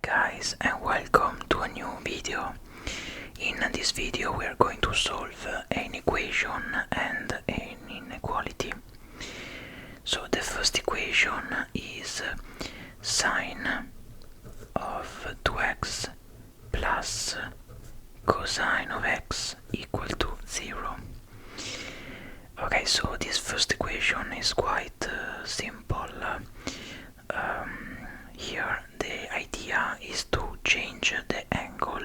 Guys, and welcome to a new video. In this video we are going to solve an equation and an inequality. So the first equation is sine of 2x plus cosine of x equal to 0. Okay, so this first equation is quite simple. Here the idea is to change the angle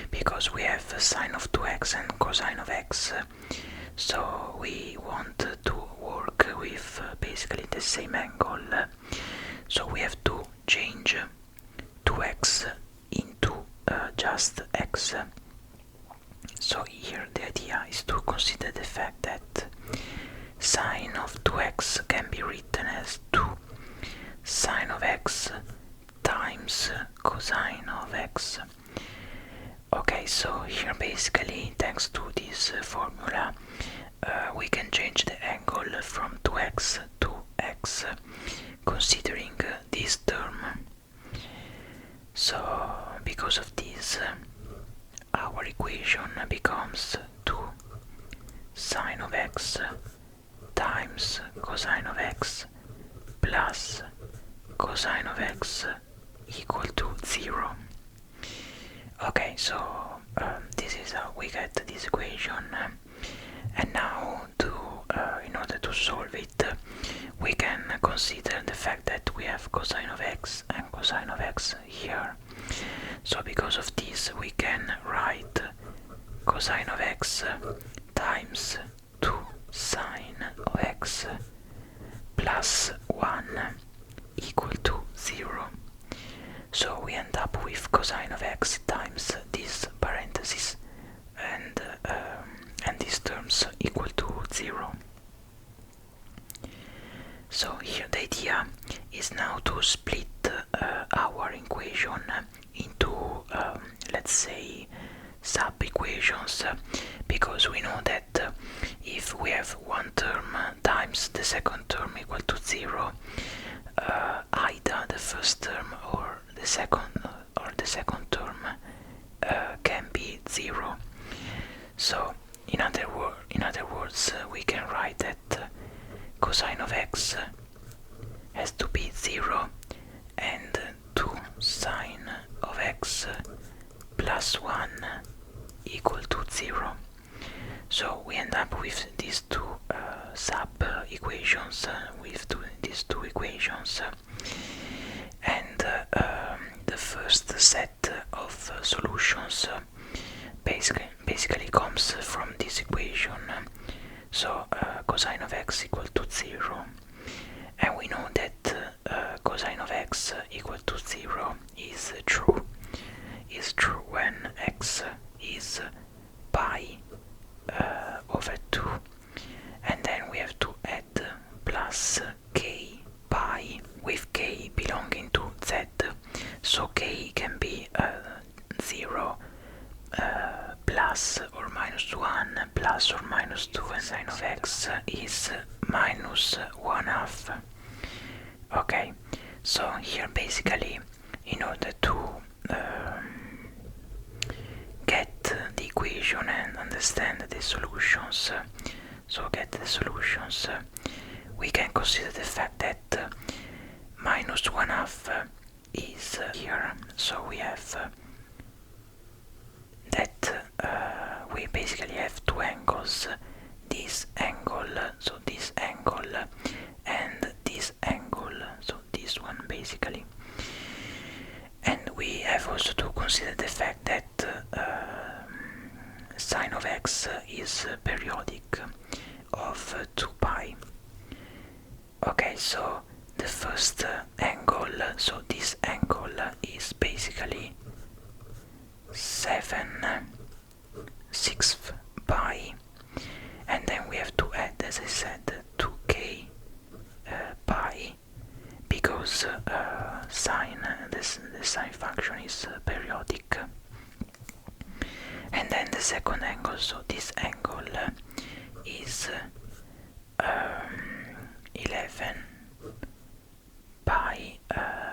because we have sine of 2x and cosine of x, so we want to work with basically the same angle, so we have to change 2x into just x. So here the idea is to consider the fact that sine of 2x can be written as 2 sine of x times cosine of x. Okay, so here basically, thanks to this formula, we can change the angle from 2x to x, considering this term. So because of this, our equation becomes 2 sine of x times cosine of x plus cosine of x equal to 0. Okay, so this is how we get this equation, and now in order to solve it, we can consider the fact that we have cosine of x and cosine of x here. So because of this, we can write cosine of x times 2 sine of x plus 1 equal to 0. So we end up with cosine of x times this parenthesis and these terms equal to 0. So here the idea is now to split our equation into let's say sub-equations, because we know that if we have one term times the second term equal to 0, either the first term or the second term can be 0. So in other words, we can write that cosine of x has to be 0 and 2 sine of x plus 1 equal to 0. So we end up with these two sub-equations, these two equations, and the first set of solutions basically comes from this equation. So cosine of x equal to 0, and we know that cosine of x equal to 0 is true when x is pi over 2, and then we have to add plus k pi with k belonging to z, so k can be 0 plus or minus 1 plus or minus 2, and sine of x is minus 1/2. Okay, so here basically, in order to get the equation and understand the solutions, we can consider the fact that minus 1/2 is here, so we have that we basically have two angles, this angle, so this angle, and this angle, so this one basically. And we have also to consider the fact that sine of x is periodic of 2 pi. Okay, so the first angle, so this angle is basically 7/6 pi, and then we have to add, as I said, 2k pi, because the sine function is periodic. And then the second angle, so this angle is 11 pi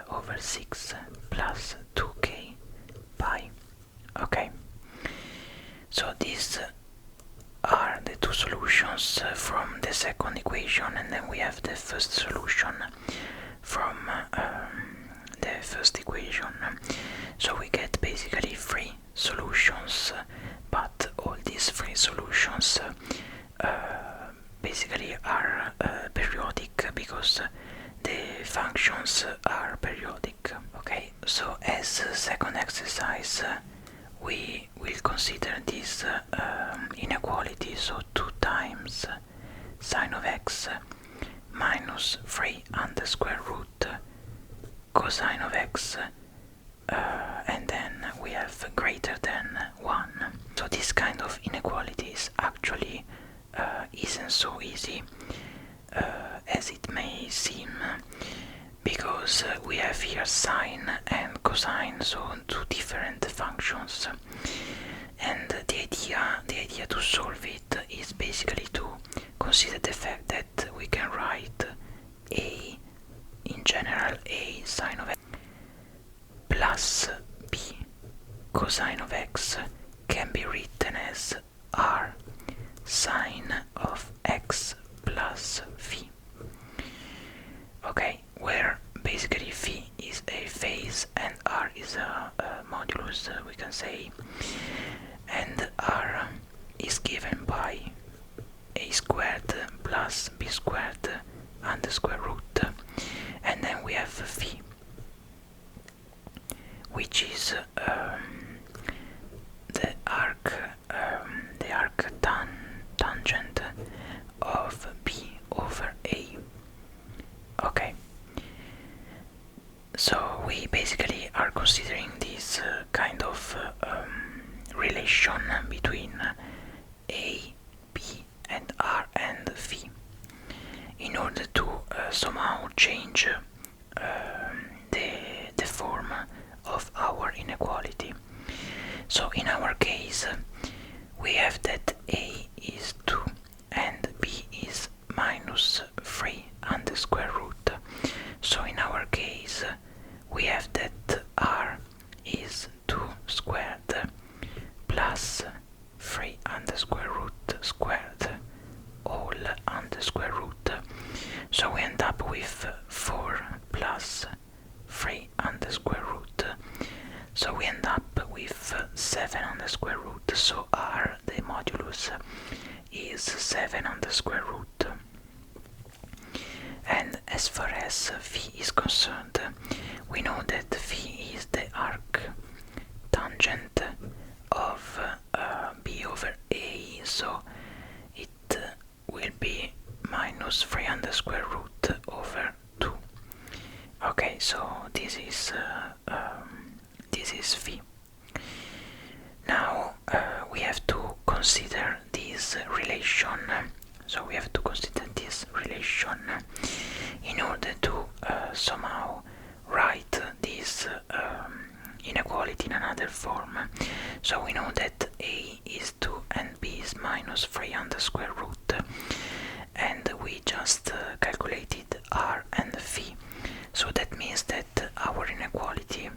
over 6 plus 2. these are the two solutions from the second equation, and then we have the first solution from the first equation. So we get basically three solutions, but all these three solutions basically are periodic, because the functions are periodic. Okay, so as second exercise, we will consider this inequality, so 2 times sine of x minus 3 under square root cosine of x, and then we have greater than 1. So this kind of inequalities actually isn't so easy as it may seem, because we have here sine and cosine, so two different functions, and the idea to solve it is basically to consider the fact that we can write a, in general, a sine of x plus b cosine of x can be written as r sine of x plus phi. Okay, where basically phi is a phase and r is a modulus, we can say, and r is given by a squared plus b squared under square root, and then we have phi, which is the arc tangent of b over a. Okay, so we basically are considering this kind of relation between a, b, and r and phi in order to somehow change the form of our inequality. So in our case, we have that a is 2 and b is minus 3 under square root. So in our case, we have that r is 2 squared plus 3 under square root squared, all under square root. So we end up with 4 plus 3 under square root. So we end up with 7 under square root. So r, the modulus, is 7 under square root. And as far as phi is concerned, we know that phi is the arc tangent of b over a, so it will be minus 3 under square root over 2. Okay, so this is phi. Now we have to consider this relation. So we have to consider this relation in order to somehow write this inequality in another form. So we know that a is 2 and b is minus 3 under square root, and we just calculated r and phi. So that means that our inequality,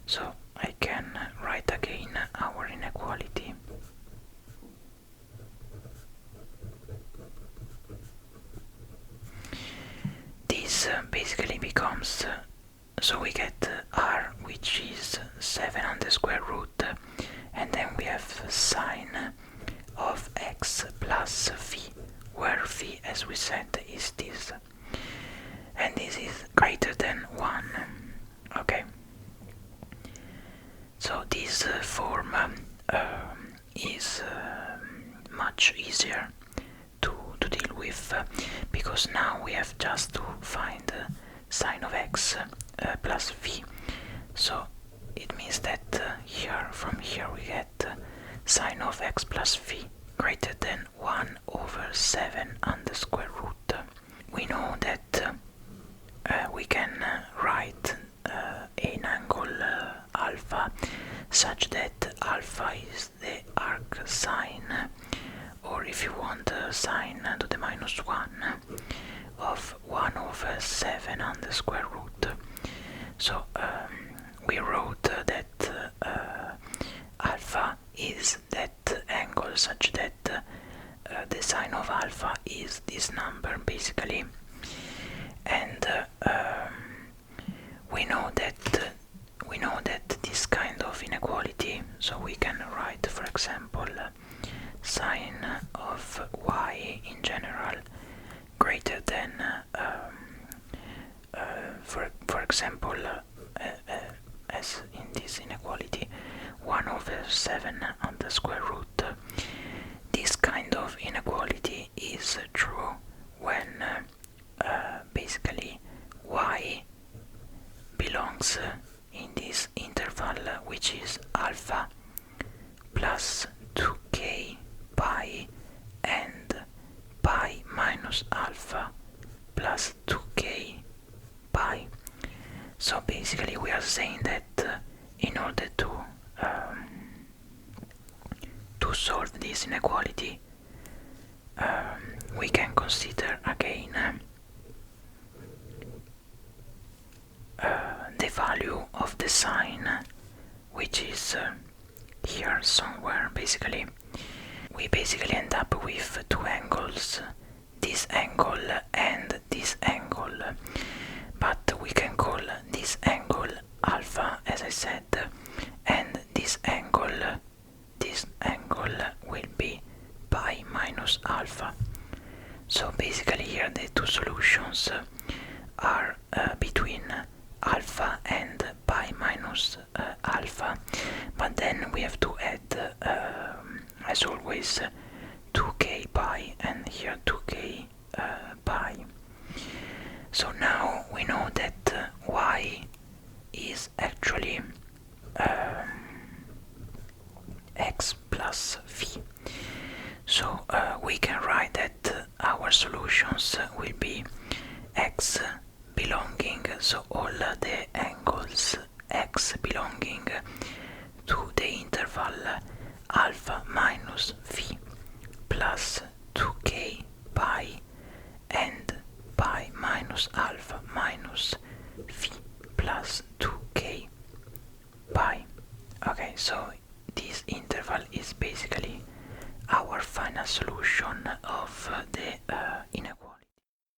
so I can write again our inequality. This basically becomes, so we get r, which is 7 under square root, and then we have sine of x plus phi, where phi, as we said, is this, and this is greater than 1. Okay, so this form is much easier to deal with, because now we have just to find sine of x plus phi. So it means that from here we get sine of x plus phi greater than 1 over 7 under square root. We know that we can write an angle alpha such that alpha is the arc sine, or if you want sine to the minus 1 of 1 over 7 under square root. So we wrote that alpha is that such that the sign of alpha is this number basically, and we know that this kind of inequality, so we can write, for example, sine of y in general greater than for example as in this inequality 1/7 on the square root. This kind of inequality is true when basically y belongs in this interval which is alpha plus 2k pi and pi minus alpha plus 2k pi. So basically we are saying that in order to solve this inequality, we can consider again the value of the sine, which is here somewhere. Basically, we end up with two angles, this angle and this angle, but we can call this angle alpha, as I said, and this angle will be pi minus alpha. So basically here the two solutions are between alpha and pi minus alpha, but then we have to add as always 2k pi and here 2k pi. So now we know that y is actually x plus v. So we can write that our solutions will be x belonging, so all the angles x belonging to the interval alpha minus v plus 2k pi and pi minus alpha minus v plus 2k pi. Okay, so this interval is basically our final solution of the